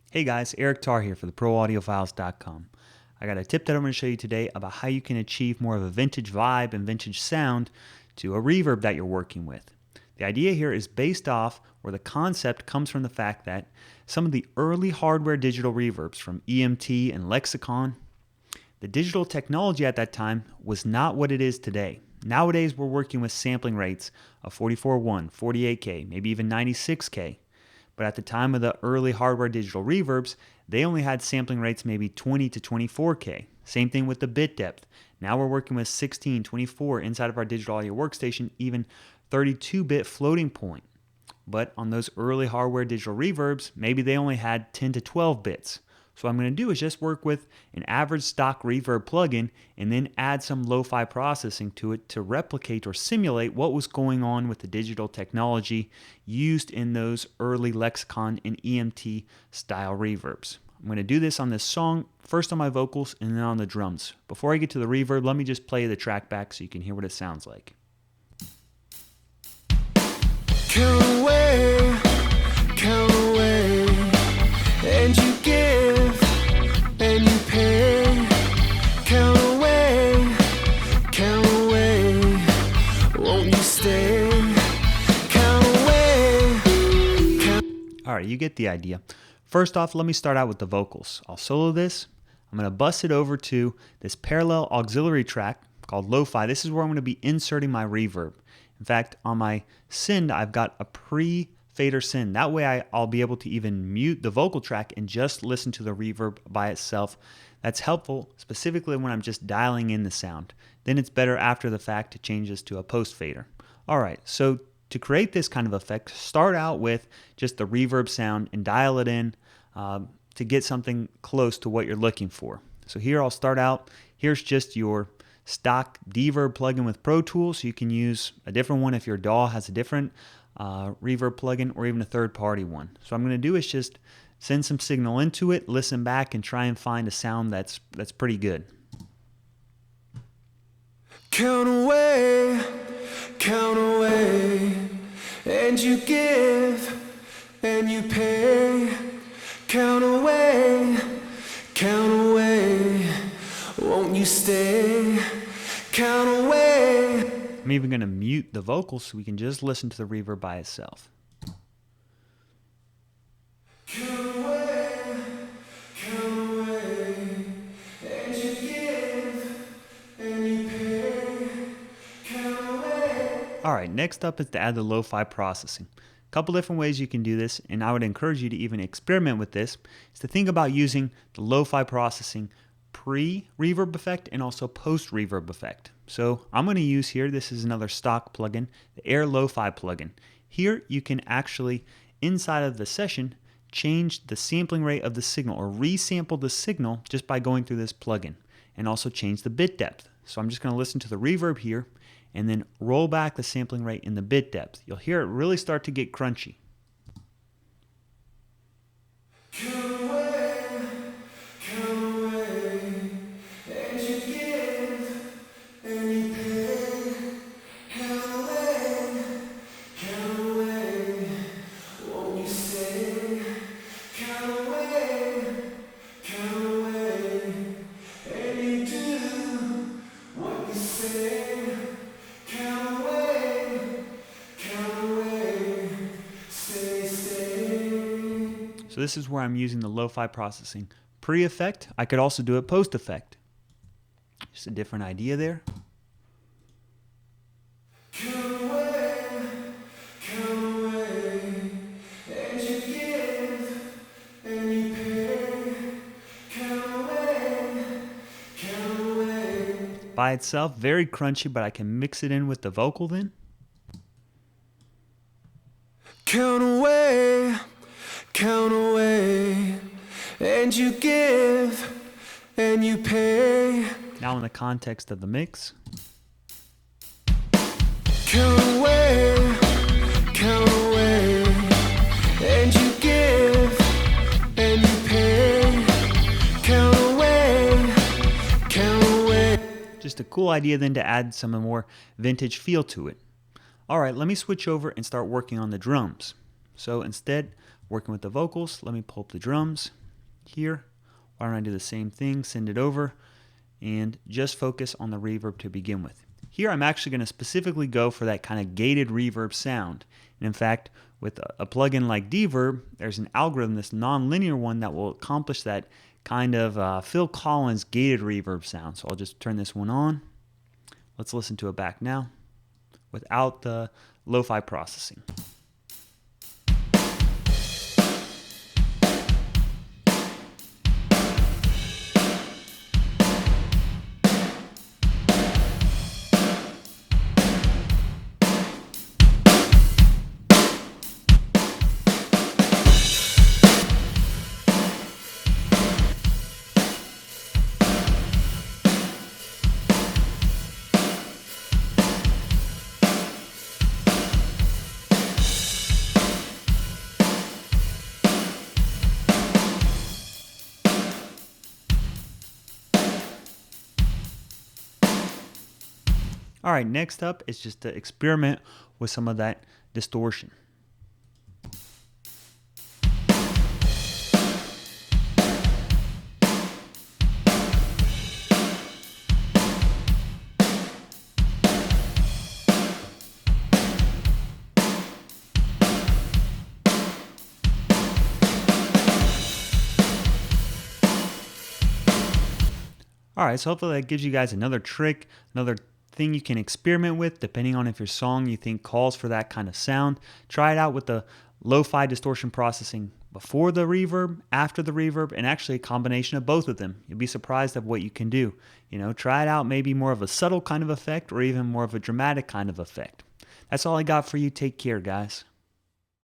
Hey guys, Eric Tarr here for the ProAudiofiles.com. I got a tip that I'm going to show you today about how you can achieve more of a vintage vibe and vintage sound to a reverb that you're working with. The idea here is based off where the concept comes from the fact that some of the early hardware digital reverbs from EMT and Lexicon, the digital technology at that time was not what it is today. Nowadays we're working with sampling rates of 44.1, 48K, maybe even 96K. But at the time of the early hardware digital reverbs, they only had sampling rates maybe 20 to 24K. Same thing with the bit depth. Now we're working with 16, 24 inside of our digital audio workstation, even 32-bit floating point. But on those early hardware digital reverbs, maybe they only had 10 to 12 bits. So what I'm going to do is just work with an average stock reverb plugin and then add some lo-fi processing to it to replicate or simulate what was going on with the digital technology used in those early Lexicon and EMT style reverbs. I'm going to do this on this song, first on my vocals and then on the drums. Before I get to the reverb, let me just play the track back so you can hear what it sounds like. Count away, and you give, and you pay. Count away, won't you stay? Count away. Alright, you get the idea. First off, let me start out with the vocals. I'll solo this. I'm going to bust it over to this parallel auxiliary track called Lo-Fi. This is where I'm going to be inserting my reverb. In fact, on my send, I've got a pre-fader send. That way I'll be able to even mute the vocal track and just listen to the reverb by itself. That's helpful specifically when I'm just dialing in the sound. Then it's better after the fact to change this to a post-fader. Alright, so to create this kind of effect, start out with just the reverb sound and dial it in to get something close to what you're looking for. So here I'll start out. Here's just your stock d-verb plugin with Pro Tools. You can use a different one if your DAW has a different reverb plugin or even a third-party one. So what I'm going to do is just send some signal into it, listen back, and try and find a sound that's pretty good. Count away, and you give, and you pay. Count away, won't you stay? Count away. I'm even going to mute the vocals so we can just listen to the reverb by itself. Count away, and you give, and you pay. Count away. Alright, next up is to add the lo-fi processing. A couple different ways you can do this, and I would encourage you to even experiment with this, is to think about using the lo-fi processing pre-reverb effect and also post-reverb effect. So I'm going to use here, this is another stock plugin, the Air Lo-Fi plugin. Here you can actually, inside of the session, change the sampling rate of the signal or resample the signal just by going through this plugin, and also change the bit depth. So I'm just going to listen to the reverb here and then roll back the sampling rate in the bit depth. You'll hear it really start to get crunchy. Count away, and you give, and you pay. Count away, won't you stay? Count away, and you do what you say. Count away, stay. So this is where I'm using the lo-fi processing pre-effect. I could also do it post-effect. Just a different idea there. Count away, and you give, and you pay. Count away. By itself, very crunchy, but I can mix it in with the vocal then. Count away, and you give, and you pay. Now in the context of the mix. Count away, and you give, and you pay. Count away. Just a cool idea then to add some more vintage feel to it. Alright, let me switch over and start working on the drums. So instead, working with the vocals, let me pull up the drums. here. Why don't I do the same thing, send it over, and just focus on the reverb to begin with. Here I'm actually going to specifically go for that kind of gated reverb sound. And in fact, with a plugin like d-verb, there's an algorithm, this non-linear one, that will accomplish that kind of Phil Collins gated reverb sound. So I'll just turn this one on. Let's listen to it back now without the lo-fi processing. All right, next up is just to experiment with some of that distortion. All right, so hopefully that gives you guys another trick, another thing you can experiment with depending on if your song you think calls for that kind of sound. Try it out with the lo-fi distortion processing before the reverb, after the reverb, and actually a combination of both of them. You'll be surprised at what you can do. You know, try it out, maybe more of a subtle kind of effect or even more of a dramatic kind of effect. That's all I got for you. Take care, guys.